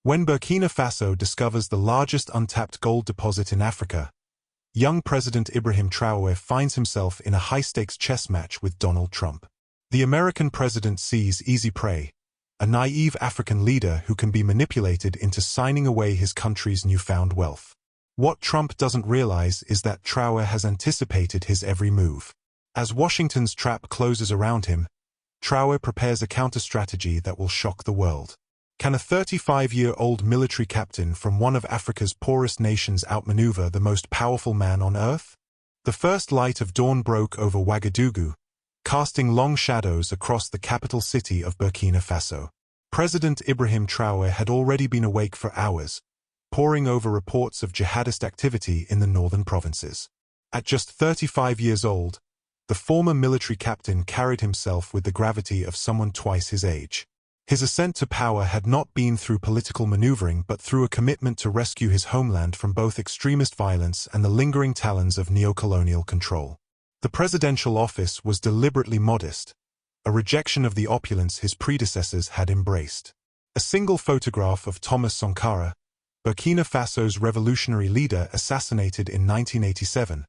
When Burkina Faso discovers the largest untapped gold deposit in Africa, young President Ibrahim Traoré finds himself in a high-stakes chess match with Donald Trump. The American president sees easy prey, a naive African leader who can be manipulated into signing away his country's newfound wealth. What Trump doesn't realize is that Traoré has anticipated his every move. As Washington's trap closes around him, Traoré prepares a counter-strategy that will shock the world. Can a 35-year-old military captain from one of Africa's poorest nations outmaneuver the most powerful man on earth? The first light of dawn broke over Ouagadougou, casting long shadows across the capital city of Burkina Faso. President Ibrahim Traoré had already been awake for hours, poring over reports of jihadist activity in the northern provinces. At just 35 years old, the former military captain carried himself with the gravity of someone twice his age. His ascent to power had not been through political maneuvering but through a commitment to rescue his homeland from both extremist violence and the lingering talons of neocolonial control. The presidential office was deliberately modest, a rejection of the opulence his predecessors had embraced. A single photograph of Thomas Sankara, Burkina Faso's revolutionary leader assassinated in 1987,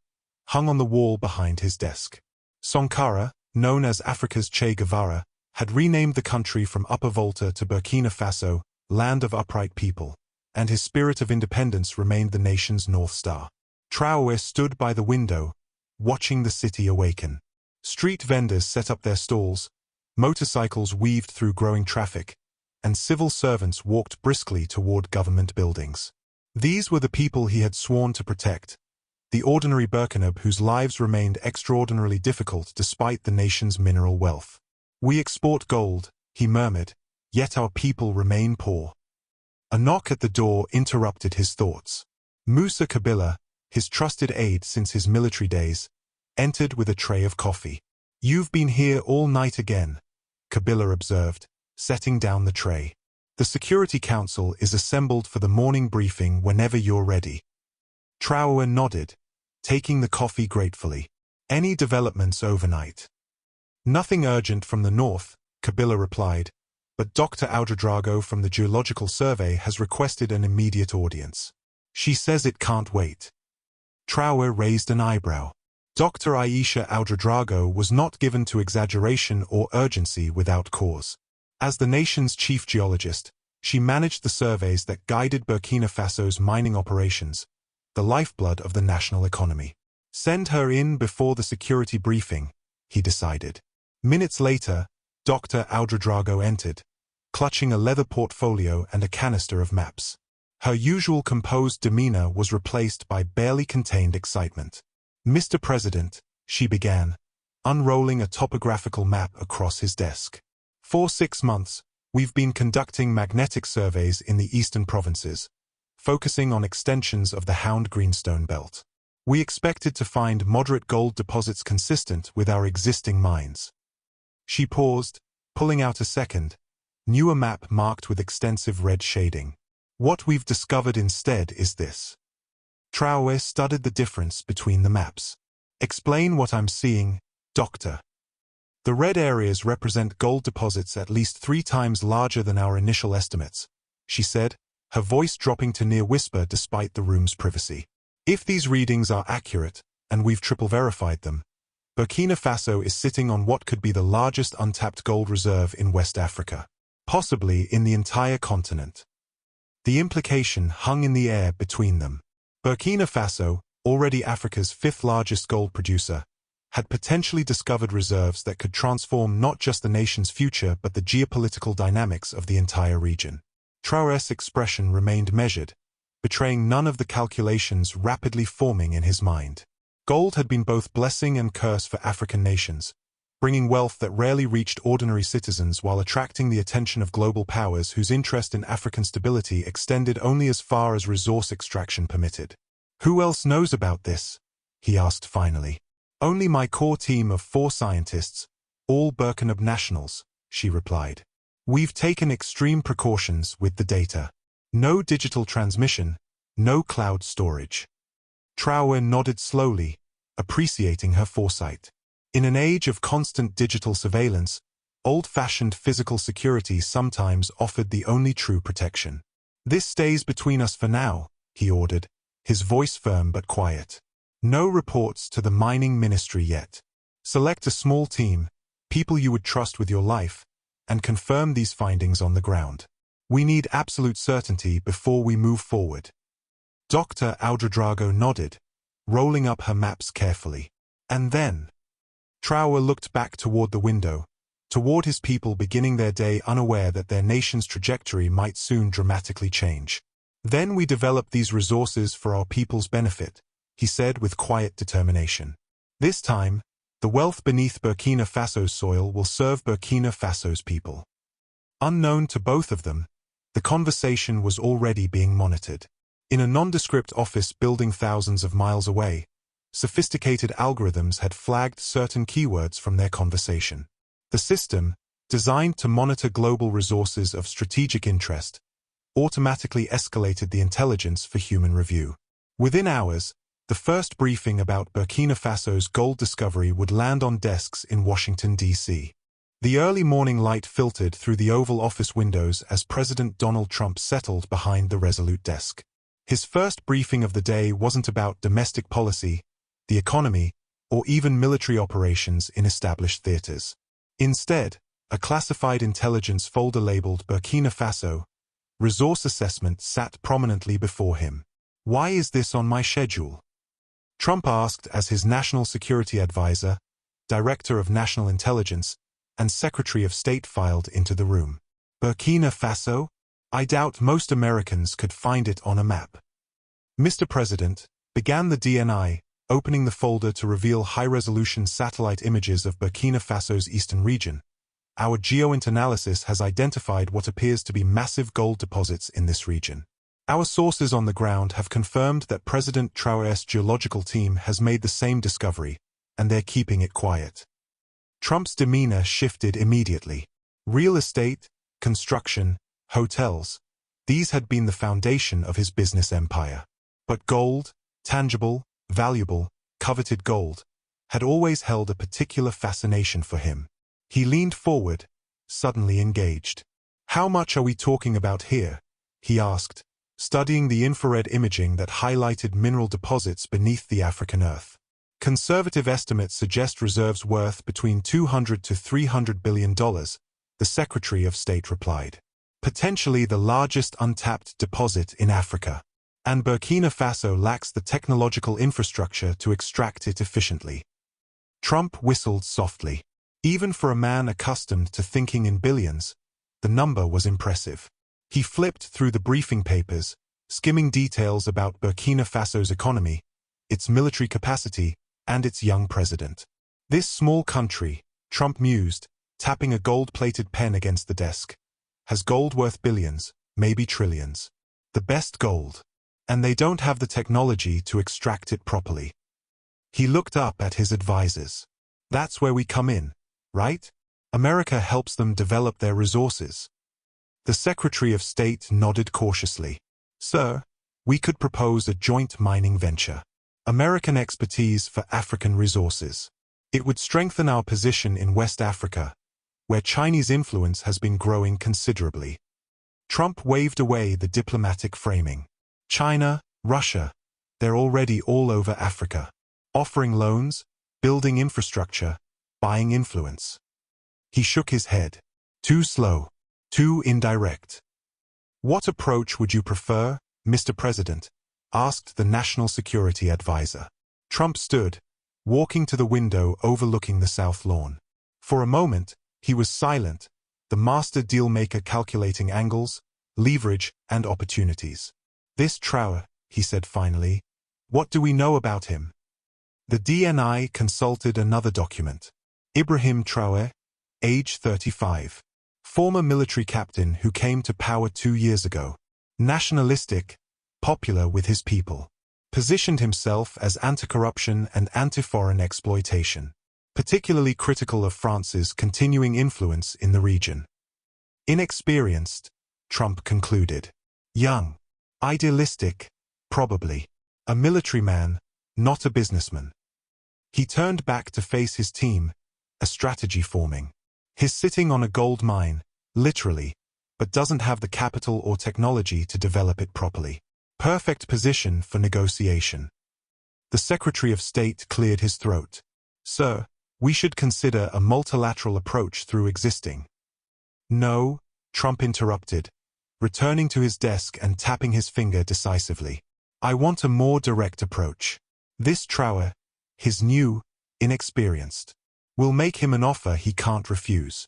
hung on the wall behind his desk. Sankara, known as Africa's Che Guevara, had renamed the country from Upper Volta to Burkina Faso, land of upright people, and his spirit of independence remained the nation's North Star. Traoré stood by the window, watching the city awaken. Street vendors set up their stalls, motorcycles weaved through growing traffic, and civil servants walked briskly toward government buildings. These were the people he had sworn to protect, the ordinary Burkinab whose lives remained extraordinarily difficult despite the nation's mineral wealth. "We export gold," he murmured, "yet our people remain poor." A knock at the door interrupted his thoughts. Musa Kabila, his trusted aide since his military days, entered with a tray of coffee. "You've been here all night again," Kabila observed, setting down the tray. "The Security Council is assembled for the morning briefing whenever you're ready." Traoré nodded, taking the coffee gratefully. "Any developments overnight?" "Nothing urgent from the north," Kabila replied, "but Dr. Ouedraogo from the Geological Survey has requested an immediate audience. She says it can't wait." Traoré raised an eyebrow. Dr. Aisha Ouedraogo was not given to exaggeration or urgency without cause. As the nation's chief geologist, she managed the surveys that guided Burkina Faso's mining operations, the lifeblood of the national economy. "Send her in before the security briefing," he decided. Minutes later, Dr. Ouedraogo entered, clutching a leather portfolio and a canister of maps. Her usual composed demeanor was replaced by barely contained excitement. "Mr. President," she began, unrolling a topographical map across his desk. "For 6 months, we've been conducting magnetic surveys in the eastern provinces, focusing on extensions of the Hound Greenstone Belt. We expected to find moderate gold deposits consistent with our existing mines." She paused, pulling out a second, newer map marked with extensive red shading. "What we've discovered instead is this." Traoré studied the difference between the maps. "Explain what I'm seeing, Doctor." "The red areas represent gold deposits at least 3 times larger than our initial estimates," she said, her voice dropping to near whisper despite the room's privacy. "If these readings are accurate, and we've triple verified them, Burkina Faso is sitting on what could be the largest untapped gold reserve in West Africa, possibly in the entire continent." The implication hung in the air between them. Burkina Faso, already Africa's 5th largest gold producer, had potentially discovered reserves that could transform not just the nation's future but the geopolitical dynamics of the entire region. Traoré's expression remained measured, betraying none of the calculations rapidly forming in his mind. Gold had been both blessing and curse for African nations, bringing wealth that rarely reached ordinary citizens while attracting the attention of global powers whose interest in African stability extended only as far as resource extraction permitted. "Who else knows about this?" he asked finally. "Only my core team of 4 scientists, all Burkinab nationals," she replied. "We've taken extreme precautions with the data. No digital transmission, no cloud storage." Traoré nodded slowly, appreciating her foresight. In an age of constant digital surveillance, old-fashioned physical security sometimes offered the only true protection. "This stays between us for now," he ordered, his voice firm but quiet. "No reports to the mining ministry yet. Select a small team, people you would trust with your life, and confirm these findings on the ground. We need absolute certainty before we move forward." Dr. Ouedraogo nodded, rolling up her maps carefully. And then Traoré looked back toward the window, toward his people beginning their day unaware that their nation's trajectory might soon dramatically change. "Then we develop these resources for our people's benefit," he said with quiet determination. "This time, the wealth beneath Burkina Faso's soil will serve Burkina Faso's people." Unknown to both of them, the conversation was already being monitored. In a nondescript office building thousands of miles away, sophisticated algorithms had flagged certain keywords from their conversation. The system, designed to monitor global resources of strategic interest, automatically escalated the intelligence for human review. Within hours, the first briefing about Burkina Faso's gold discovery would land on desks in Washington, D.C. The early morning light filtered through the Oval Office windows as President Donald Trump settled behind the resolute desk. His first briefing of the day wasn't about domestic policy, the economy, or even military operations in established theaters. Instead, a classified intelligence folder labeled Burkina Faso Resource Assessment sat prominently before him. "Why is this on my schedule?" Trump asked as his National Security Advisor, Director of National Intelligence, and Secretary of State filed into the room. "Burkina Faso? I doubt most Americans could find it on a map." "Mr. President," began the DNI, opening the folder to reveal high-resolution satellite images of Burkina Faso's eastern region, "our geointanalysis has identified what appears to be massive gold deposits in this region. Our sources on the ground have confirmed that President Traoré's geological team has made the same discovery, and they're keeping it quiet." Trump's demeanor shifted immediately. Real estate, construction, hotels, these had been the foundation of his business empire. But gold, tangible, valuable, coveted gold, had always held a particular fascination for him. He leaned forward, suddenly engaged. "How much are we talking about here?" he asked, studying the infrared imaging that highlighted mineral deposits beneath the African earth. "Conservative estimates suggest reserves worth between $200 to $300 billion, the Secretary of State replied. "Potentially the largest untapped deposit in Africa. And Burkina Faso lacks the technological infrastructure to extract it efficiently." Trump whistled softly. Even for a man accustomed to thinking in billions, the number was impressive. He flipped through the briefing papers, skimming details about Burkina Faso's economy, its military capacity, and its young president. "This small country," Trump mused, tapping a gold-plated pen against the desk, "has gold worth billions, maybe trillions. The best gold. And they don't have the technology to extract it properly." He looked up at his advisors. "That's where we come in, right? America helps them develop their resources." The Secretary of State nodded cautiously. "Sir, we could propose a joint mining venture. American expertise for African resources. It would strengthen our position in West Africa, where Chinese influence has been growing considerably." Trump waved away the diplomatic framing. "China, Russia, they're already all over Africa. Offering loans, building infrastructure, buying influence." He shook his head. "Too slow. Too indirect." "What approach would you prefer, Mr. President?" asked the National Security Advisor. Trump stood, walking to the window overlooking the South Lawn. For a moment, he was silent, the master deal-maker calculating angles, leverage, and opportunities. "This Traoré," he said finally, "what do we know about him?" The DNI consulted another document. Ibrahim Traoré, age 35. Former military captain who came to power 2 years ago. Nationalistic, popular with his people. Positioned himself as anti-corruption and anti-foreign exploitation. Particularly critical of France's continuing influence in the region. Inexperienced, Trump concluded. Young. Idealistic, probably. A military man, not a businessman. He turned back to face his team, a strategy forming. He's sitting on a gold mine, literally, but doesn't have the capital or technology to develop it properly. Perfect position for negotiation. The Secretary of State cleared his throat. Sir, we should consider a multilateral approach through existing. No, Trump interrupted, returning to his desk and tapping his finger decisively. I want a more direct approach. This Traoré, his new, inexperienced, will make him an offer he can't refuse.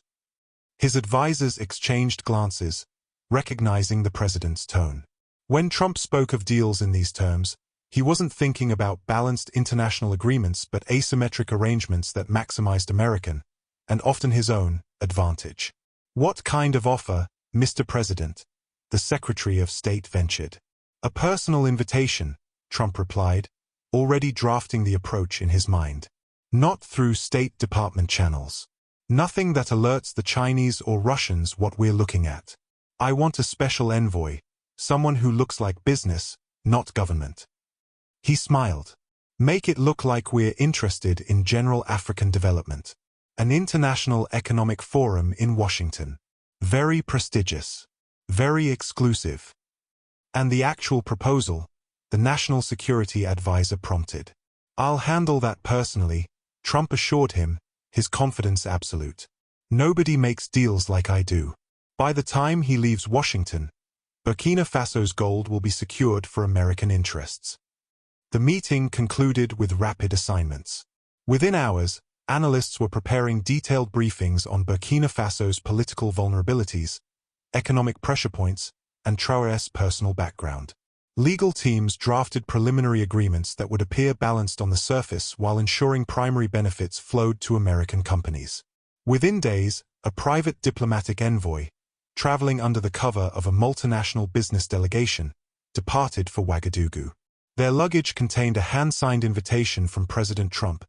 His advisors exchanged glances, recognizing the president's tone. When Trump spoke of deals in these terms, he wasn't thinking about balanced international agreements but asymmetric arrangements that maximized American, and often his own, advantage. What kind of offer, Mr. President? The Secretary of State ventured. A personal invitation, Trump replied, already drafting the approach in his mind. Not through State Department channels. Nothing that alerts the Chinese or Russians what we're looking at. I want a special envoy, someone who looks like business, not government. He smiled. Make it look like we're interested in general African development. An international economic forum in Washington. Very prestigious. Very exclusive. And the actual proposal, the National Security Advisor prompted. I'll handle that personally, Trump assured him, his confidence absolute. Nobody makes deals like I do. By the time he leaves Washington, Burkina Faso's gold will be secured for American interests. The meeting concluded with rapid assignments. Within hours, analysts were preparing detailed briefings on Burkina Faso's political vulnerabilities, economic pressure points, and Traoré's personal background. Legal teams drafted preliminary agreements that would appear balanced on the surface while ensuring primary benefits flowed to American companies. Within days, a private diplomatic envoy, traveling under the cover of a multinational business delegation, departed for Ouagadougou. Their luggage contained a hand-signed invitation from President Trump,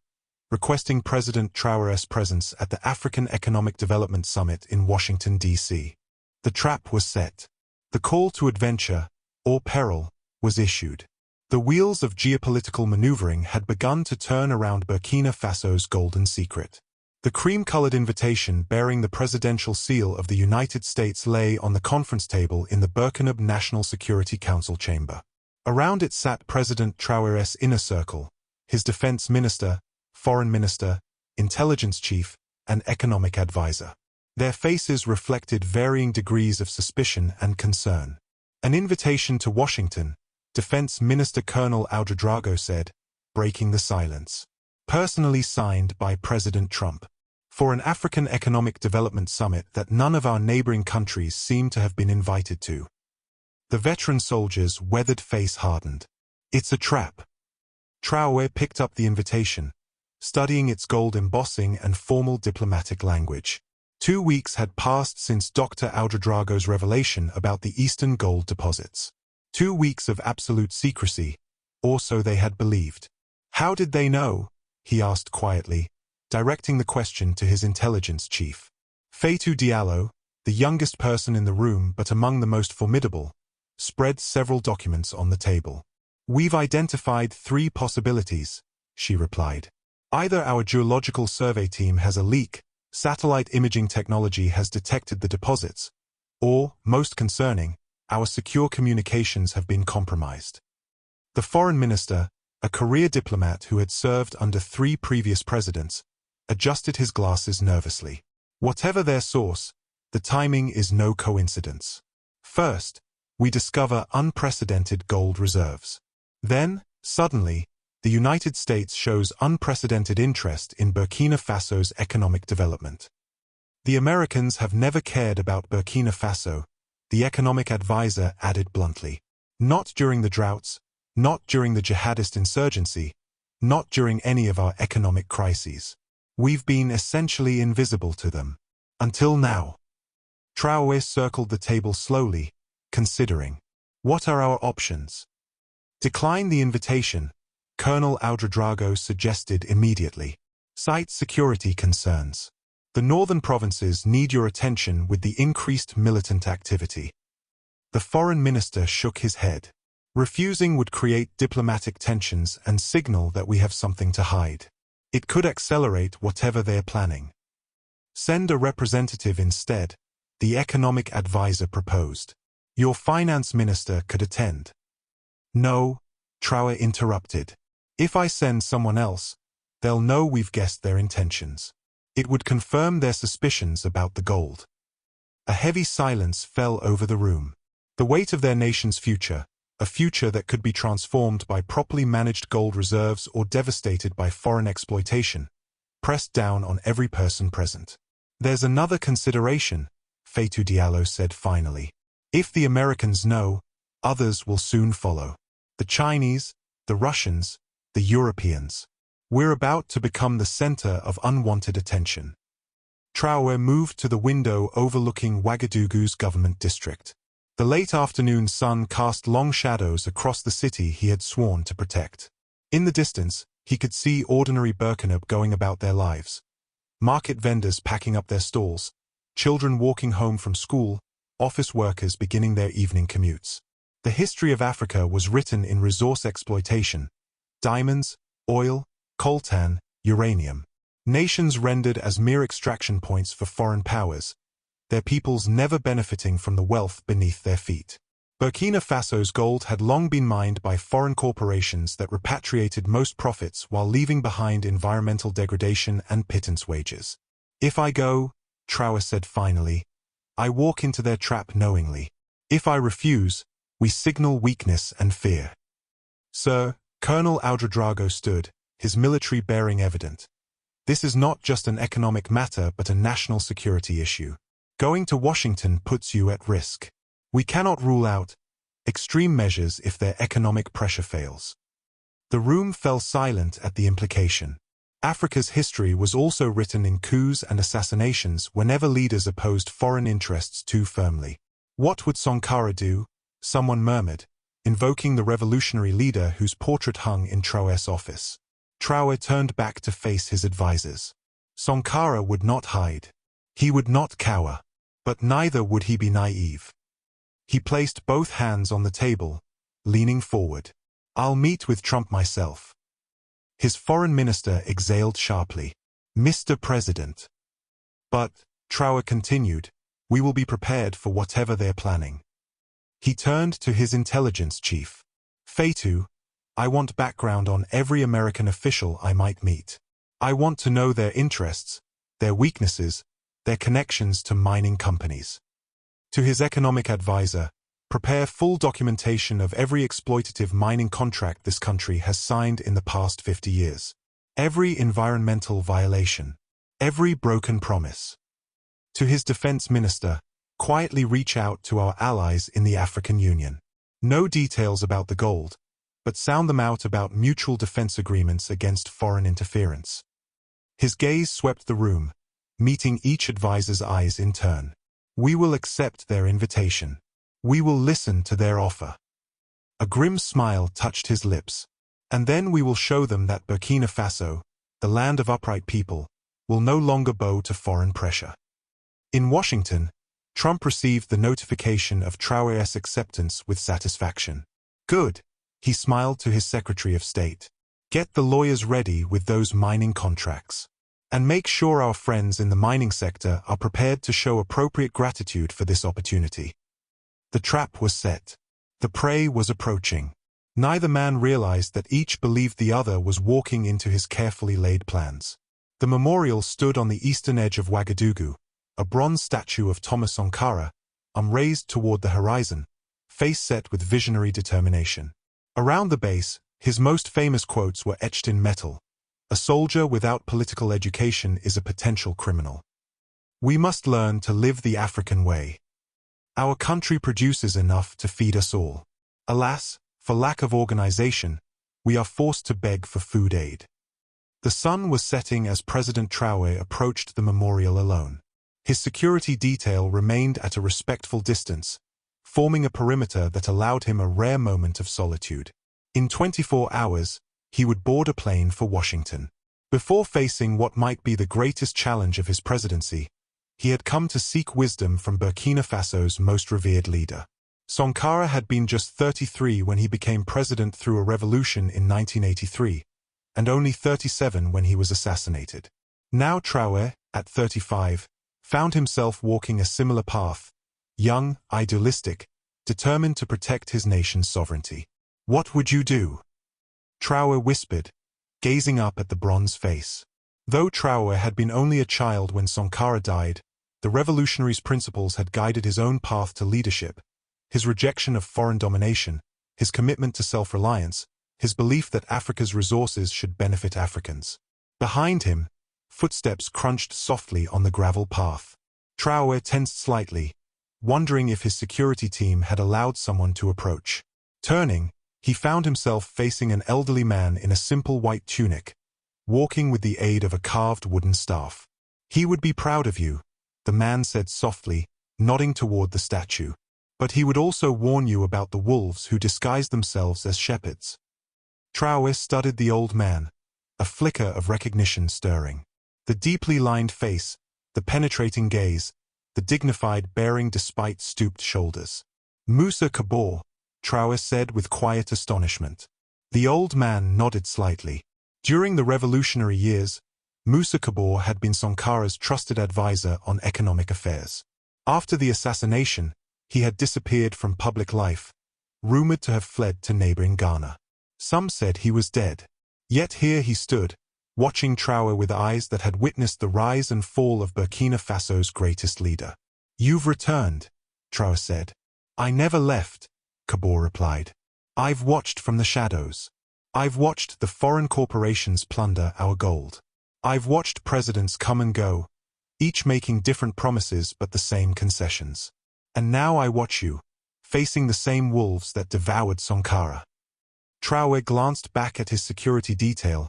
requesting President Traoré's presence at the African Economic Development Summit in Washington, D.C. The trap was set. The call to adventure, or peril, was issued. The wheels of geopolitical maneuvering had begun to turn around Burkina Faso's golden secret. The cream-colored invitation bearing the presidential seal of the United States lay on the conference table in the Burkina National Security Council chamber. Around it sat President Traoré's inner circle, his defense minister, foreign minister, intelligence chief, and economic advisor. Their faces reflected varying degrees of suspicion and concern. An invitation to Washington, Defense Minister Colonel Ouedraogo said, breaking the silence. Personally signed by President Trump. For an African Economic Development Summit that none of our neighboring countries seem to have been invited to. The veteran soldier's weathered face hardened. It's a trap. Traoré picked up the invitation, studying its gold embossing and formal diplomatic language. 2 weeks had passed since Dr. Ouedraogo's revelation about the eastern gold deposits. 2 weeks of absolute secrecy, or so they had believed. How did they know? He asked quietly, directing the question to his intelligence chief. Fatou Diallo, the youngest person in the room but among the most formidable, spread several documents on the table. We've identified 3 possibilities, she replied. Either our geological survey team has a leak, satellite imaging technology has detected the deposits, or, most concerning, our secure communications have been compromised. The foreign minister, a career diplomat who had served under 3 previous presidents, adjusted his glasses nervously. Whatever their source, the timing is no coincidence. First, we discover unprecedented gold reserves. Then, suddenly, the United States shows unprecedented interest in Burkina Faso's economic development. The Americans have never cared about Burkina Faso, the economic advisor added bluntly. Not during the droughts, not during the jihadist insurgency, not during any of our economic crises. We've been essentially invisible to them. Until now. Traoré circled the table slowly, considering. What are our options? Decline the invitation, Colonel Ouedraogo suggested immediately. Cite security concerns. The northern provinces need your attention with the increased militant activity. The foreign minister shook his head. Refusing would create diplomatic tensions and signal that we have something to hide. It could accelerate whatever they're planning. Send a representative instead, the economic advisor proposed. Your finance minister could attend. No, Traoré interrupted. If I send someone else, they'll know we've guessed their intentions. It would confirm their suspicions about the gold. A heavy silence fell over the room. The weight of their nation's future, a future that could be transformed by properly managed gold reserves or devastated by foreign exploitation, pressed down on every person present. There's another consideration, Fatou Diallo said finally. If the Americans know, others will soon follow. The Chinese, the Russians, the Europeans. We're about to become the center of unwanted attention. Traoré moved to the window overlooking Ouagadougou's government district. The late afternoon sun cast long shadows across the city he had sworn to protect. In the distance, he could see ordinary Burkina going about their lives. Market vendors packing up their stalls, children walking home from school, office workers beginning their evening commutes. The history of Africa was written in resource exploitation: diamonds, oil, coltan, uranium. Nations rendered as mere extraction points for foreign powers, their peoples never benefiting from the wealth beneath their feet. Burkina Faso's gold had long been mined by foreign corporations that repatriated most profits while leaving behind environmental degradation and pittance wages. If I go, Traoré said finally, I walk into their trap knowingly. If I refuse, we signal weakness and fear. Sir, Colonel Ouedraogo stood, his military bearing evident. This is not just an economic matter but a national security issue. Going to Washington puts you at risk. We cannot rule out extreme measures if their economic pressure fails. The room fell silent at the implication. Africa's history was also written in coups and assassinations whenever leaders opposed foreign interests too firmly. What would Sankara do? Someone murmured, invoking the revolutionary leader whose portrait hung in Traoré's office. Traoré turned back to face his advisors. Sankara would not hide. He would not cower. But neither would he be naive. He placed both hands on the table, leaning forward. I'll meet with Trump myself. His foreign minister exhaled sharply. Mr. President. But, Traoré continued, we will be prepared for whatever they're planning. He turned to his intelligence chief. Fatou, I want background on every American official I might meet. I want to know their interests, their weaknesses, their connections to mining companies. To his economic advisor, prepare full documentation of every exploitative mining contract this country has signed in the past 50 years. Every environmental violation. Every broken promise. To his defense minister, quietly reach out to our allies in the African Union. No details about the gold, but sound them out about mutual defense agreements against foreign interference. His gaze swept the room, meeting each advisor's eyes in turn. We will accept their invitation. We will listen to their offer. A grim smile touched his lips. And then we will show them that Burkina Faso, the land of upright people, will no longer bow to foreign pressure. In Washington, Trump received the notification of Traoré's acceptance with satisfaction. Good, he smiled to his Secretary of State. Get the lawyers ready with those mining contracts. And make sure our friends in the mining sector are prepared to show appropriate gratitude for this opportunity. The trap was set. The prey was approaching. Neither man realized that each believed the other was walking into his carefully laid plans. The memorial stood on the eastern edge of Ouagadougou, a bronze statue of Thomas Sankara, raised toward the horizon, face set with visionary determination. Around the base, his most famous quotes were etched in metal. A soldier without political education is a potential criminal. We must learn to live the African way. Our country produces enough to feed us all. Alas, for lack of organization, we are forced to beg for food aid. The sun was setting as President Traoré approached the memorial alone. His security detail remained at a respectful distance, forming a perimeter that allowed him a rare moment of solitude. In 24 hours, he would board a plane for Washington. Before facing what might be the greatest challenge of his presidency, he had come to seek wisdom from Burkina Faso's most revered leader. Sankara had been just 33 when he became president through a revolution in 1983, and only 37 when he was assassinated. Now Traoré, at 35, found himself walking a similar path, young, idealistic, determined to protect his nation's sovereignty. "What would you do?" Traore whispered, gazing up at the bronze face. Though Traore had been only a child when Sankara died, the revolutionary's principles had guided his own path to leadership. His rejection of foreign domination, his commitment to self-reliance, his belief that Africa's resources should benefit Africans. Behind him, footsteps crunched softly on the gravel path. Traore tensed slightly, wondering if his security team had allowed someone to approach. Turning, he found himself facing an elderly man in a simple white tunic, walking with the aid of a carved wooden staff. "He would be proud of you," the man said softly, nodding toward the statue. "But he would also warn you about the wolves who disguise themselves as shepherds." Traore studied the old man, a flicker of recognition stirring. The deeply lined face, the penetrating gaze, the dignified bearing despite stooped shoulders. "Musa Kabore," Traore said with quiet astonishment. The old man nodded slightly. During the revolutionary years, Musa Kabore had been Sankara's trusted advisor on economic affairs. After the assassination, he had disappeared from public life, rumored to have fled to neighboring Ghana. Some said he was dead. Yet here he stood, watching Traore with eyes that had witnessed the rise and fall of Burkina Faso's greatest leader. "You've returned," Traore said. "I never left," Kabore replied. "I've watched from the shadows. I've watched the foreign corporations plunder our gold. I've watched presidents come and go, each making different promises but the same concessions. And now I watch you, facing the same wolves that devoured Sankara." Traore glanced back at his security detail,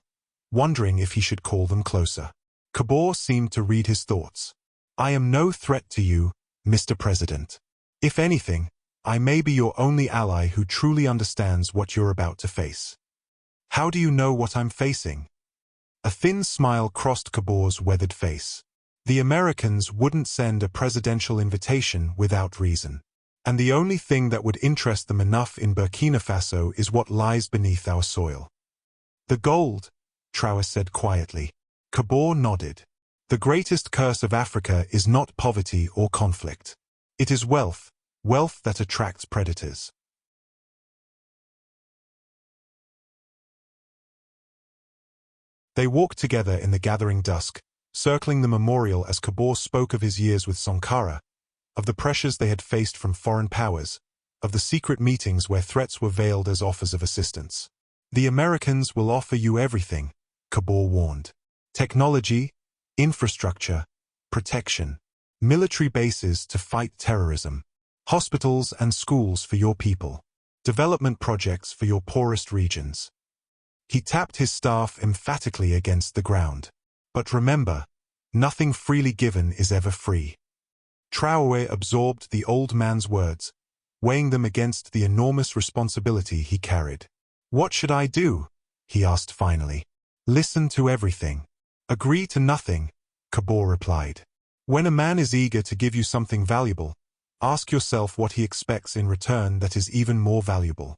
wondering if he should call them closer. Kabore seemed to read his thoughts. "I am no threat to you, Mr. President. If anything, I may be your only ally who truly understands what you're about to face." "How do you know what I'm facing?" A thin smile crossed Kabore's weathered face. "The Americans wouldn't send a presidential invitation without reason. And the only thing that would interest them enough in Burkina Faso is what lies beneath our soil." "The gold," Traore said quietly. Kabore nodded. "The greatest curse of Africa is not poverty or conflict. It is wealth, wealth that attracts predators." They walked together in the gathering dusk, circling the memorial as Kabore spoke of his years with Sankara, of the pressures they had faced from foreign powers, of the secret meetings where threats were veiled as offers of assistance. "The Americans will offer you everything," Kabore warned. "Technology, infrastructure, protection, military bases to fight terrorism, hospitals and schools for your people, development projects for your poorest regions." He tapped his staff emphatically against the ground. "But remember, nothing freely given is ever free." Traore absorbed the old man's words, weighing them against the enormous responsibility he carried. "What should I do?" he asked finally. "Listen to everything. Agree to nothing," Kabore replied. "When a man is eager to give you something valuable, ask yourself what he expects in return that is even more valuable."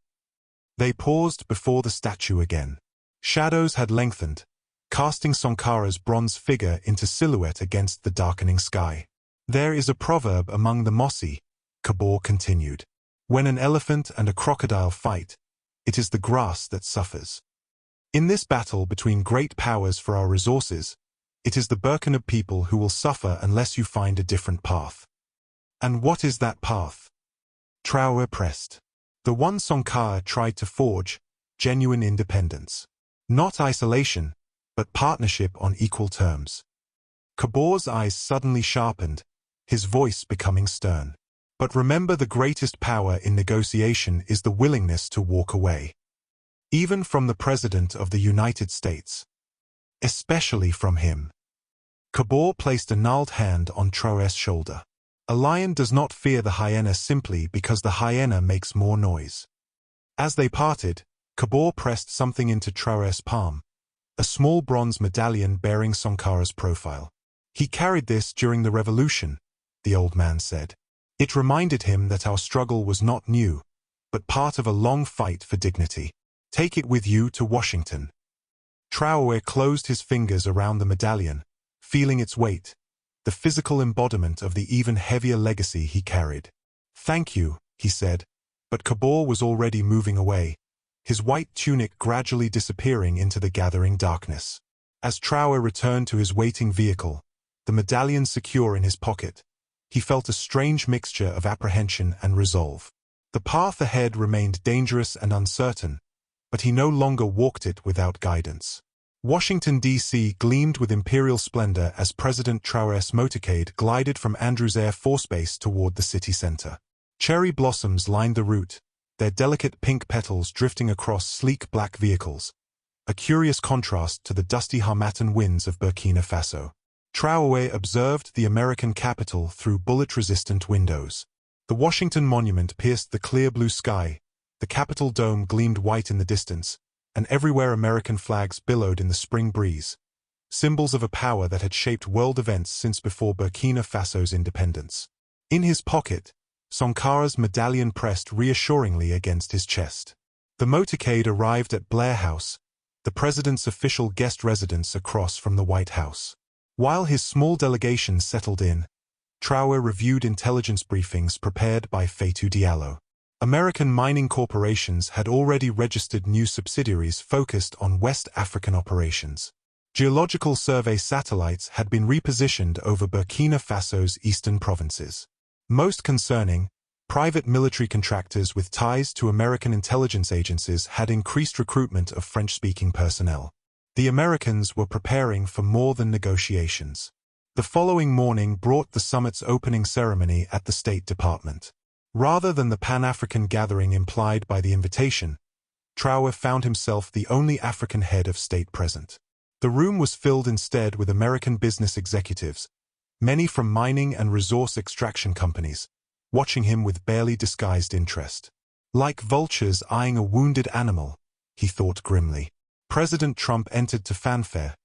They paused before the statue again. Shadows had lengthened, casting Sankara's bronze figure into silhouette against the darkening sky. "There is a proverb among the Mossi," Kabore continued. "When an elephant and a crocodile fight, it is the grass that suffers. In this battle between great powers for our resources, it is the Burkina people who will suffer unless you find a different path." "And what is that path?" Traore pressed. "The one Sankara tried to forge, genuine independence. Not isolation, but partnership on equal terms." Kabore's eyes suddenly sharpened, his voice becoming stern. "But remember, the greatest power in negotiation is the willingness to walk away. Even from the President of the United States. Especially from him." Kabore placed a gnarled hand on Traore's shoulder. "A lion does not fear the hyena simply because the hyena makes more noise." As they parted, Kabore pressed something into Traore's palm, a small bronze medallion bearing Sankara's profile. "He carried this during the revolution," the old man said. "It reminded him that our struggle was not new, but part of a long fight for dignity. Take it with you to Washington." Traore closed his fingers around the medallion, feeling its weight, the physical embodiment of the even heavier legacy he carried. "Thank you," he said, but Kabor was already moving away, his white tunic gradually disappearing into the gathering darkness. As Traore returned to his waiting vehicle, the medallion secure in his pocket, he felt a strange mixture of apprehension and resolve. The path ahead remained dangerous and uncertain, but he no longer walked it without guidance. Washington, D.C. gleamed with imperial splendor as President Traoré's motorcade glided from Andrews Air Force Base toward the city center. Cherry blossoms lined the route, their delicate pink petals drifting across sleek black vehicles, a curious contrast to the dusty Harmattan winds of Burkina Faso. Traoré observed the American capital through bullet-resistant windows. The Washington Monument pierced the clear blue sky, the Capitol dome gleamed white in the distance, and everywhere American flags billowed in the spring breeze, symbols of a power that had shaped world events since before Burkina Faso's independence. In his pocket, Sankara's medallion pressed reassuringly against his chest. The motorcade arrived at Blair House, the president's official guest residence across from the White House. While his small delegation settled in, Traoré reviewed intelligence briefings prepared by Fatou Diallo. American mining corporations had already registered new subsidiaries focused on West African operations. Geological survey satellites had been repositioned over Burkina Faso's eastern provinces. Most concerning, private military contractors with ties to American intelligence agencies had increased recruitment of French-speaking personnel. The Americans were preparing for more than negotiations. The following morning brought the summit's opening ceremony at the State Department. Rather than the Pan-African gathering implied by the invitation, Traoré found himself the only African head of state present. The room was filled instead with American business executives, many from mining and resource extraction companies, watching him with barely disguised interest. Like vultures eyeing a wounded animal, he thought grimly. President Trump entered to fanfare,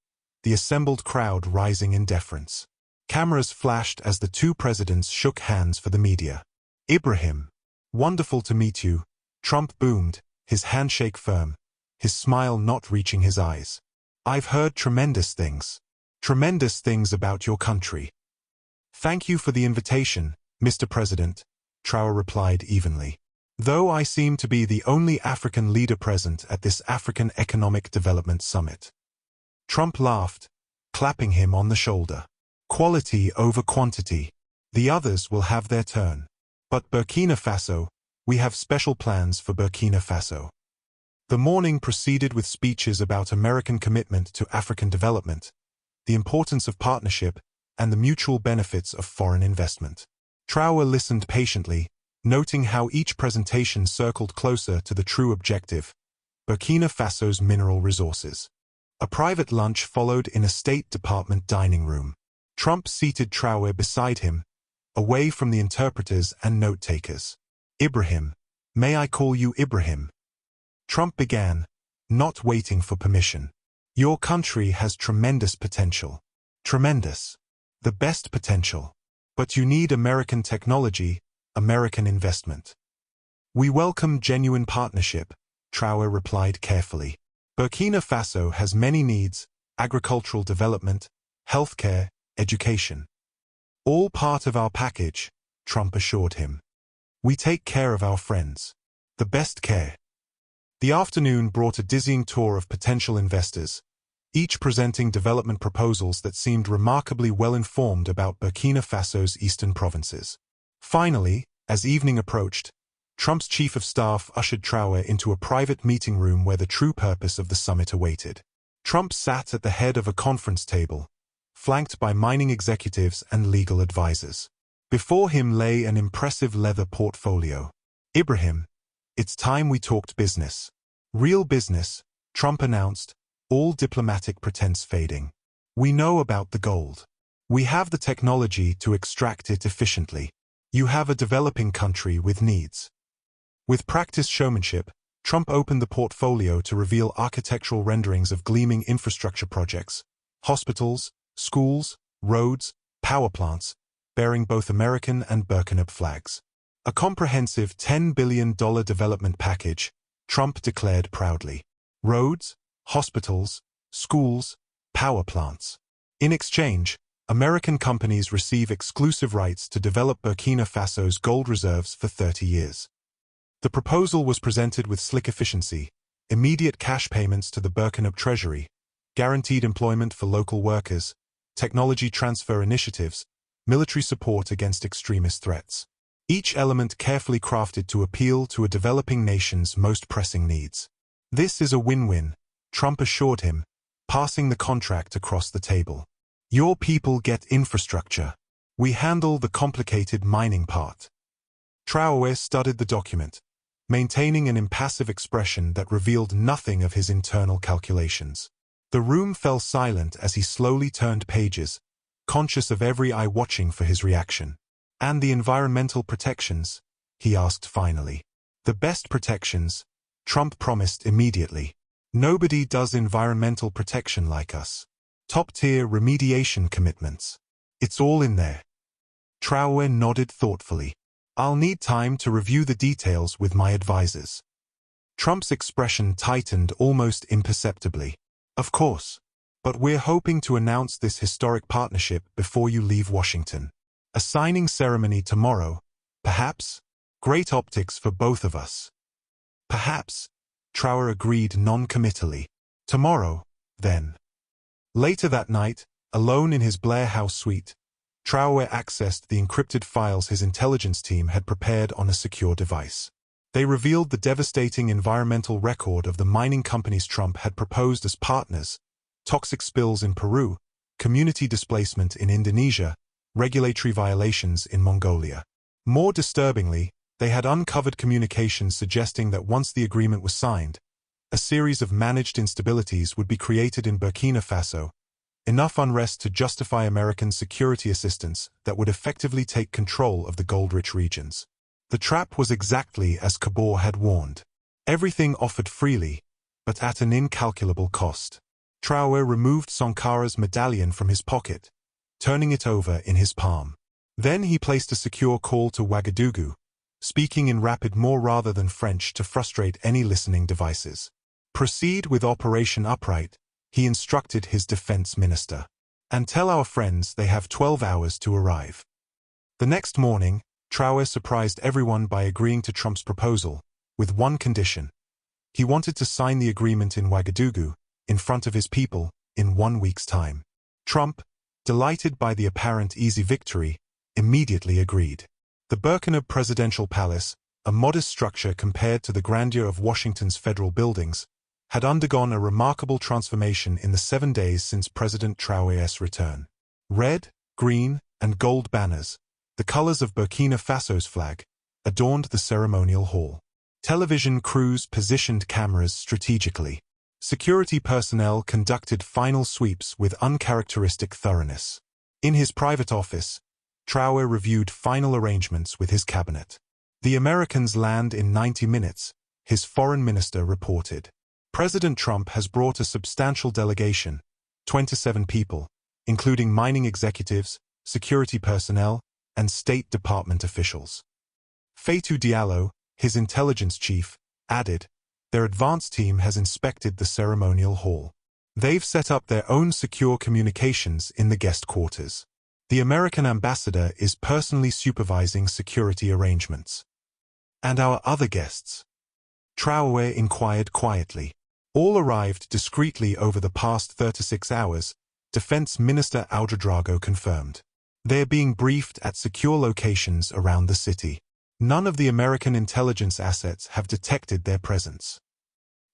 the assembled crowd rising in deference. Cameras flashed as the two presidents shook hands for the media. "Ibrahim, wonderful to meet you," Trump boomed, his handshake firm, his smile not reaching his eyes. "I've heard tremendous things about your country." "Thank you for the invitation, Mr. President," Traoré replied evenly. "Though I seem to be the only African leader present at this African Economic Development Summit." Trump laughed, clapping him on the shoulder. "Quality over quantity. The others will have their turn. But Burkina Faso, we have special plans for Burkina Faso." The morning proceeded with speeches about American commitment to African development, the importance of partnership, and the mutual benefits of foreign investment. Traoré listened patiently, noting how each presentation circled closer to the true objective, Burkina Faso's mineral resources. A private lunch followed in a State Department dining room. Trump seated Traoré beside him, away from the interpreters and note-takers. "Ibrahim, may I call you Ibrahim?" Trump began, not waiting for permission. "Your country has tremendous potential. Tremendous. The best potential. But you need American technology, American investment." "We welcome genuine partnership," Traoré replied carefully. "Burkina Faso has many needs: agricultural development, healthcare, education. All part of our package," Trump assured him. "We take care of our friends. The best care." The afternoon brought a dizzying tour of potential investors, each presenting development proposals that seemed remarkably well-informed about Burkina Faso's eastern provinces. Finally, as evening approached, Trump's chief of staff ushered Traoré into a private meeting room where the true purpose of the summit awaited. Trump sat at the head of a conference table, flanked by mining executives and legal advisors. Before him lay an impressive leather portfolio. "Ibrahim, it's time we talked business." "Real business," Trump announced, all diplomatic pretense fading. "We know about the gold. We have the technology to extract it efficiently. You have a developing country with needs." With practiced showmanship, Trump opened the portfolio to reveal architectural renderings of gleaming infrastructure projects, hospitals, schools, roads, power plants, bearing both American and Burkina flags. A comprehensive $10 billion development package, Trump declared proudly. Roads, hospitals, schools, power plants. In exchange, American companies receive exclusive rights to develop Burkina Faso's gold reserves for 30 years. The proposal was presented with slick efficiency, immediate cash payments to the Burkina Treasury, guaranteed employment for local workers, technology transfer initiatives, military support against extremist threats. Each element carefully crafted to appeal to a developing nation's most pressing needs. This is a win-win, Trump assured him, passing the contract across the table. Your people get infrastructure. We handle the complicated mining part. Traoré studied the document, maintaining an impassive expression that revealed nothing of his internal calculations. The room fell silent as he slowly turned pages, conscious of every eye watching for his reaction. And the environmental protections? He asked finally. The best protections, Trump promised immediately. Nobody does environmental protection like us. Top-tier remediation commitments. It's all in there. Traoré nodded thoughtfully. I'll need time to review the details with my advisors. Trump's expression tightened almost imperceptibly. Of course. But we're hoping to announce this historic partnership before you leave Washington. A signing ceremony tomorrow, perhaps? Great optics for both of us. Perhaps, Traoré agreed non-committally. Tomorrow, then. Later that night, alone in his Blair House suite, Traoré accessed the encrypted files his intelligence team had prepared on a secure device. They revealed the devastating environmental record of the mining companies Trump had proposed as partners, toxic spills in Peru, community displacement in Indonesia, regulatory violations in Mongolia. More disturbingly, they had uncovered communications suggesting that once the agreement was signed, a series of managed instabilities would be created in Burkina Faso, enough unrest to justify American security assistance that would effectively take control of the gold-rich regions. The trap was exactly as Kabore had warned. Everything offered freely, but at an incalculable cost. Traoré removed Sankara's medallion from his pocket, turning it over in his palm. Then he placed a secure call to Ouagadougou, speaking in rapid more rather than French to frustrate any listening devices. Proceed with Operation Upright, he instructed his defense minister. And tell our friends they have 12 hours to arrive. The next morning, Traoré surprised everyone by agreeing to Trump's proposal, with one condition. He wanted to sign the agreement in Ouagadougou, in front of his people, in 1 week's time. Trump, delighted by the apparent easy victory, immediately agreed. The Burkina Presidential Palace, a modest structure compared to the grandeur of Washington's federal buildings, had undergone a remarkable transformation in the 7 days since President Traoré's return. Red, green, and gold banners, the colors of Burkina Faso's flag, adorned the ceremonial hall. Television crews positioned cameras strategically. Security personnel conducted final sweeps with uncharacteristic thoroughness. In his private office, Traoré reviewed final arrangements with his cabinet. The Americans land in 90 minutes, his foreign minister reported. President Trump has brought a substantial delegation, 27 people, including mining executives, security personnel, and State Department officials. Fatou Diallo, his intelligence chief, added, their advance team has inspected the ceremonial hall. They've set up their own secure communications in the guest quarters. The American ambassador is personally supervising security arrangements. And our other guests? Traoré inquired quietly. All arrived discreetly over the past 36 hours, Defense Minister Ouedraogo confirmed. They are being briefed at secure locations around the city. None of the American intelligence assets have detected their presence.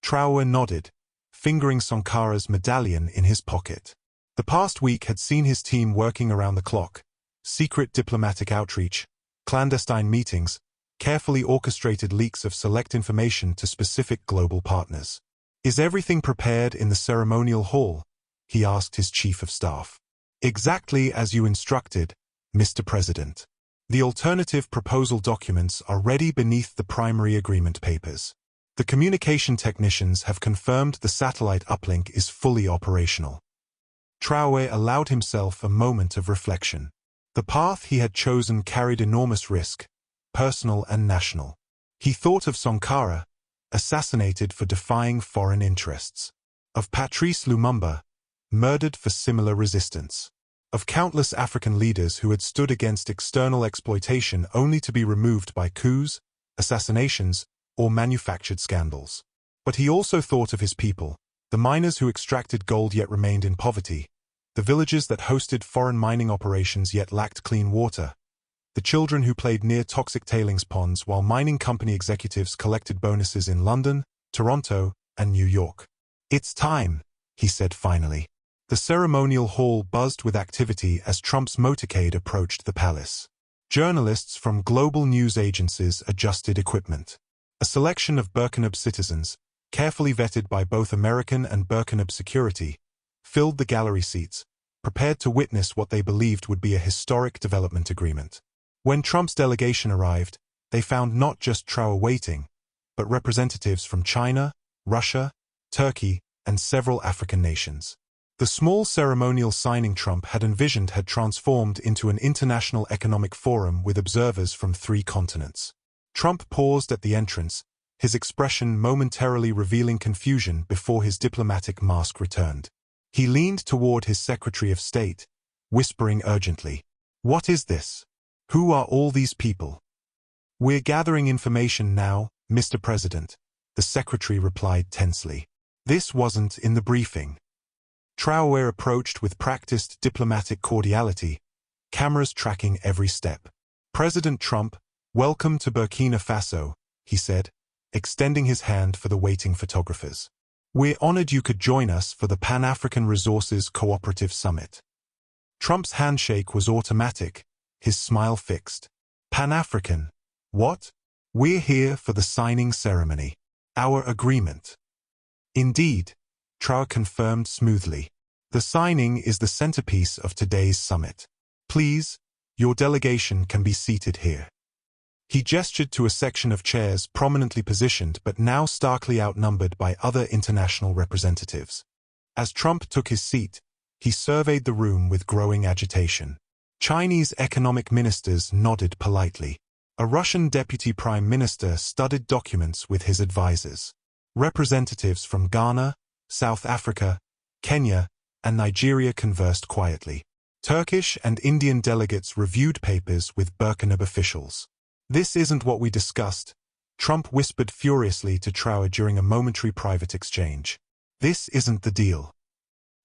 Traoré nodded, fingering Sankara's medallion in his pocket. The past week had seen his team working around the clock, secret diplomatic outreach, clandestine meetings, carefully orchestrated leaks of select information to specific global partners. Is everything prepared in the ceremonial hall? He asked his chief of staff. Exactly as you instructed, Mr. President. The alternative proposal documents are ready beneath the primary agreement papers. The communication technicians have confirmed the satellite uplink is fully operational. Traoré allowed himself a moment of reflection. The path he had chosen carried enormous risk, personal and national. He thought of Sankara, assassinated for defying foreign interests. Of Patrice Lumumba, murdered for similar resistance. of countless African leaders who had stood against external exploitation only to be removed by coups, assassinations, or manufactured scandals. But he also thought of his people, the miners who extracted gold yet remained in poverty, the villages that hosted foreign mining operations yet lacked clean water, the children who played near toxic tailings ponds while mining company executives collected bonuses in London, Toronto, and New York. "It's time," he said finally. The ceremonial hall buzzed with activity as Trump's motorcade approached the palace. Journalists from global news agencies adjusted equipment. A selection of Burkina citizens, carefully vetted by both American and Burkina security, filled the gallery seats, prepared to witness what they believed would be a historic development agreement. When Trump's delegation arrived, they found not just Traoré waiting, but representatives from China, Russia, Turkey, and several African nations. The small ceremonial signing Trump had envisioned had transformed into an international economic forum with observers from 3 continents. Trump paused at the entrance, his expression momentarily revealing confusion before his diplomatic mask returned. He leaned toward his Secretary of State, whispering urgently, "What is this? Who are all these people?" "We're gathering information now, Mr. President," the secretary replied tensely. This wasn't in the briefing. Traoré approached with practiced diplomatic cordiality, cameras tracking every step. "President Trump, welcome to Burkina Faso," he said, extending his hand for the waiting photographers. "We're honored you could join us for the Pan-African Resources Cooperative Summit." Trump's handshake was automatic, his smile fixed. "Pan-African? What? We're here for the signing ceremony. Our agreement." "Indeed," Traoré confirmed smoothly. "The signing is the centerpiece of today's summit. Please, your delegation can be seated here." He gestured to a section of chairs prominently positioned but now starkly outnumbered by other international representatives. As Trump took his seat, he surveyed the room with growing agitation. Chinese economic ministers nodded politely. A Russian deputy prime minister studied documents with his advisors. Representatives from Ghana, South Africa, Kenya, and Nigeria conversed quietly. Turkish and Indian delegates reviewed papers with Burkina officials. "This isn't what we discussed," Trump whispered furiously to Traoré during a momentary private exchange. "This isn't the deal."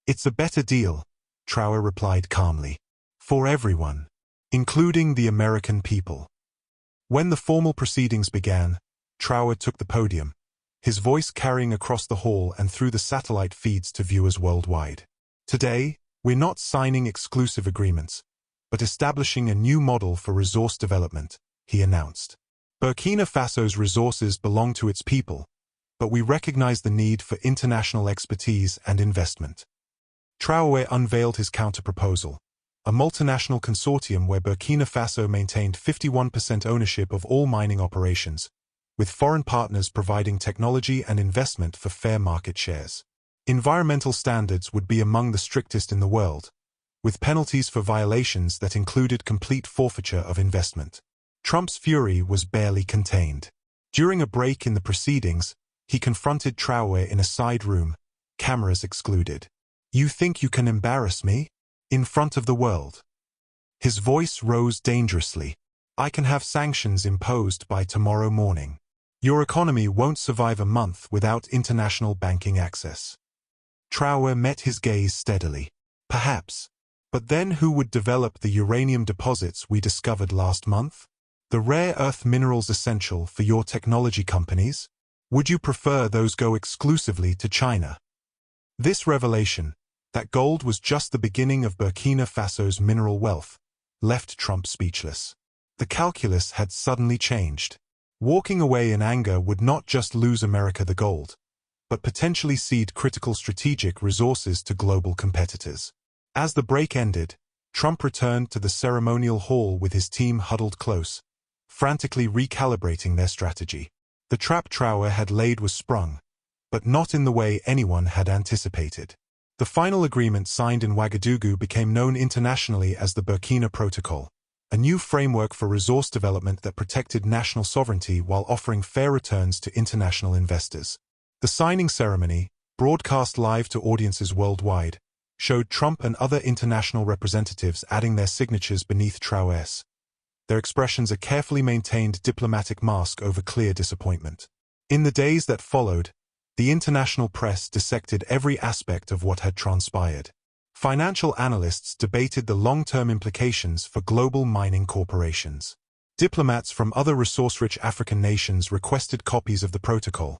"It's a better deal," Traoré replied calmly. "For everyone, including the American people." When the formal proceedings began, Traoré took the podium, his voice carrying across the hall and through the satellite feeds to viewers worldwide. "Today, we're not signing exclusive agreements, but establishing a new model for resource development," he announced. "Burkina Faso's resources belong to its people, but we recognize the need for international expertise and investment." Traoré unveiled his counter-proposal, a multinational consortium where Burkina Faso maintained 51% ownership of all mining operations, with foreign partners providing technology and investment for fair market shares. Environmental standards would be among the strictest in the world, with penalties for violations that included complete forfeiture of investment. Trump's fury was barely contained. During a break in the proceedings, he confronted Traoré in a side room, cameras excluded. "You think you can embarrass me? In front of the world?" His voice rose dangerously. "I can have sanctions imposed by tomorrow morning. Your economy won't survive a month without international banking access." Traoré met his gaze steadily. "Perhaps. But then who would develop the uranium deposits we discovered last month? The rare earth minerals essential for your technology companies? Would you prefer those go exclusively to China?" This revelation, that gold was just the beginning of Burkina Faso's mineral wealth, left Trump speechless. The calculus had suddenly changed. Walking away in anger would not just lose America the gold, but potentially cede critical strategic resources to global competitors. As the break ended, Trump returned to the ceremonial hall with his team huddled close, frantically recalibrating their strategy. The trap Traoré had laid was sprung, but not in the way anyone had anticipated. The final agreement signed in Ouagadougou became known internationally as the Burkina Protocol, a new framework for resource development that protected national sovereignty while offering fair returns to international investors. The signing ceremony, broadcast live to audiences worldwide, showed Trump and other international representatives adding their signatures beneath Traoré's. Their expressions a carefully maintained diplomatic mask over clear disappointment. In the days that followed, the international press dissected every aspect of what had transpired. Financial analysts debated the long-term implications for global mining corporations. Diplomats from other resource-rich African nations requested copies of the protocol,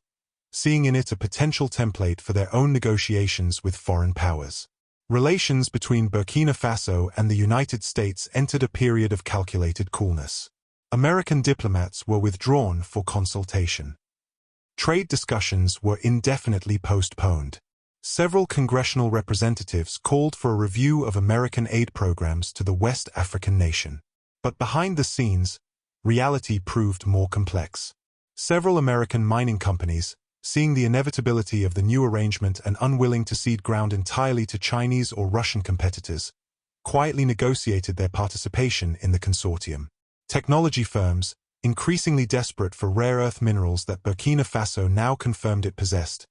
seeing in it a potential template for their own negotiations with foreign powers. Relations between Burkina Faso and the United States entered a period of calculated coolness. American diplomats were withdrawn for consultation. Trade discussions were indefinitely postponed. Several congressional representatives called for a review of American aid programs to the West African nation. But behind the scenes, reality proved more complex. Several American mining companies, seeing the inevitability of the new arrangement and unwilling to cede ground entirely to Chinese or Russian competitors, quietly negotiated their participation in the consortium. Technology firms, increasingly desperate for rare earth minerals that Burkina Faso now confirmed it possessed,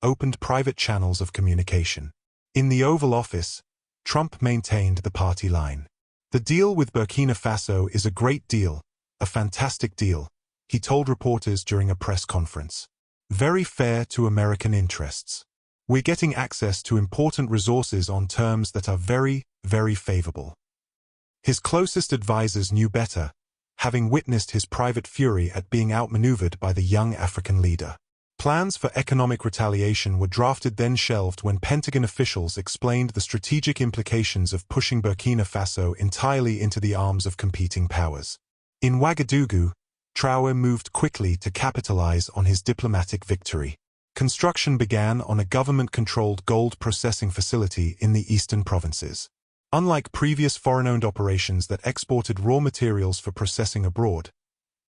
opened private channels of communication. In the Oval Office, Trump maintained the party line. The deal with Burkina Faso is a great deal, a fantastic deal, he told reporters during a press conference. Very fair to American interests. We're getting access to important resources on terms that are very, very favorable. His closest advisors knew better, having witnessed his private fury at being outmaneuvered by the young African leader. Plans for economic retaliation were drafted then shelved when Pentagon officials explained the strategic implications of pushing Burkina Faso entirely into the arms of competing powers. In Ouagadougou, Traoré moved quickly to capitalize on his diplomatic victory. Construction began on a government-controlled gold processing facility in the eastern provinces. Unlike previous foreign-owned operations that exported raw materials for processing abroad,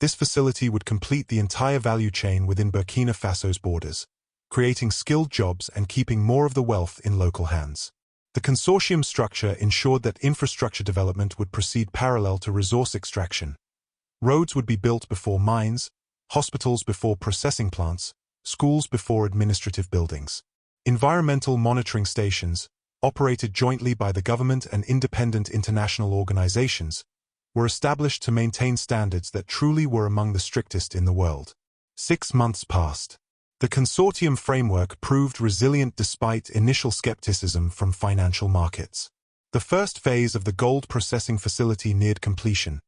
this facility would complete the entire value chain within Burkina Faso's borders, creating skilled jobs and keeping more of the wealth in local hands. The consortium structure ensured that infrastructure development would proceed parallel to resource extraction. Roads would be built before mines, hospitals before processing plants, schools before administrative buildings. Environmental monitoring stations, operated jointly by the government and independent international organizations, were established to maintain standards that truly were among the strictest in the world. 6 months passed. The consortium framework proved resilient despite initial skepticism from financial markets. The first phase of the gold processing facility neared completion,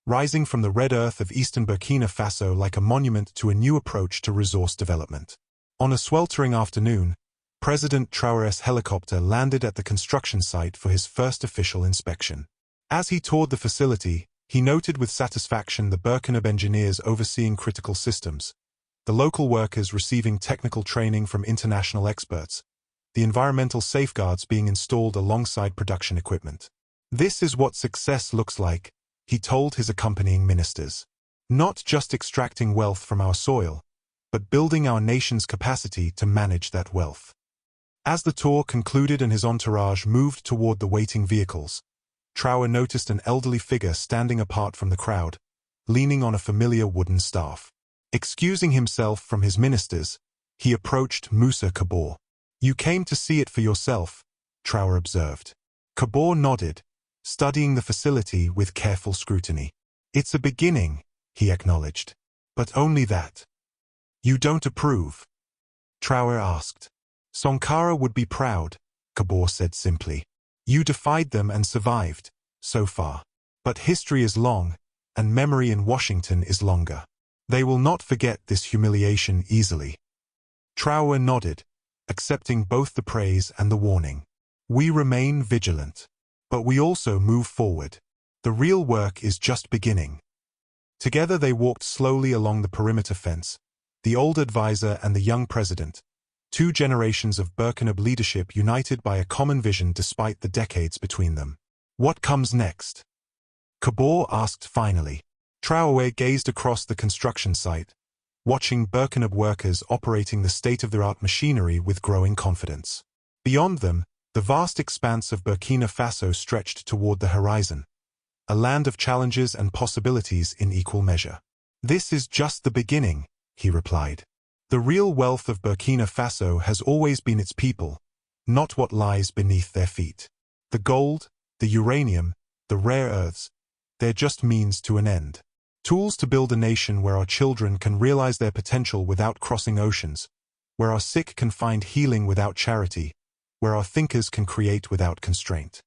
rising from the red earth of eastern Burkina Faso like a monument to a new approach to resource development. On a sweltering afternoon, President Traoré's helicopter landed at the construction site for his first official inspection. As he toured the facility, he noted with satisfaction the Burkina engineers overseeing critical systems, the local workers receiving technical training from international experts, the environmental safeguards being installed alongside production equipment. This is what success looks like, he told his accompanying ministers. Not just extracting wealth from our soil, but building our nation's capacity to manage that wealth. As the tour concluded and his entourage moved toward the waiting vehicles, Traoré noticed an elderly figure standing apart from the crowd, leaning on a familiar wooden staff. Excusing himself from his ministers, he approached Moussa Kabor. "You came to see it for yourself," Traoré observed. Kabor nodded, studying the facility with careful scrutiny. "It's a beginning," he acknowledged. "But only that." "You don't approve?" Traoré asked. "Sankara would be proud," Kabor said simply. "You defied them and survived, so far. But history is long, and memory in Washington is longer. They will not forget this humiliation easily." Traoré nodded, accepting both the praise and the warning. "We remain vigilant. But we also move forward. The real work is just beginning." Together they walked slowly along the perimeter fence, the old advisor and the young president, 2 generations of Burkina leadership united by a common vision despite the decades between them. "What comes next?" Kabor asked finally. Traoré gazed across the construction site, watching Burkina workers operating the state-of-the-art machinery with growing confidence. Beyond them, the vast expanse of Burkina Faso stretched toward the horizon, a land of challenges and possibilities in equal measure. "This is just the beginning," he replied. "The real wealth of Burkina Faso has always been its people, not what lies beneath their feet. The gold, the uranium, the rare earths, they're just means to an end. Tools to build a nation where our children can realize their potential without crossing oceans, where our sick can find healing without charity, where our thinkers can create without constraint.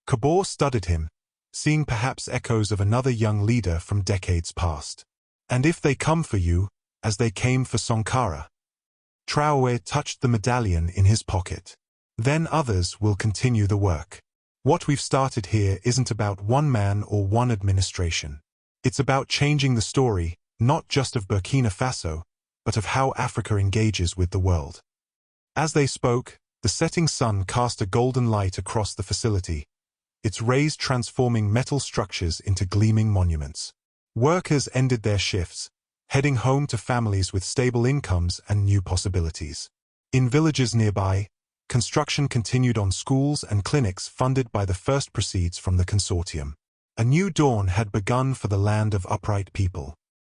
Kabore studied him, seeing perhaps echoes of another young leader from decades past. And if they come for you, as they came for Sankara. Traoré touched the medallion in his pocket. Then others will continue the work. What we've started here isn't about one man or one administration. It's about changing the story, not just of Burkina Faso, but of how Africa engages with the world. As they spoke, the setting sun cast a golden light across the facility, its rays transforming metal structures into gleaming monuments. Workers ended their shifts, heading home to families with stable incomes and new possibilities. In villages nearby, construction continued on schools and clinics funded by the first proceeds from the consortium. A new dawn had begun for the land of upright people.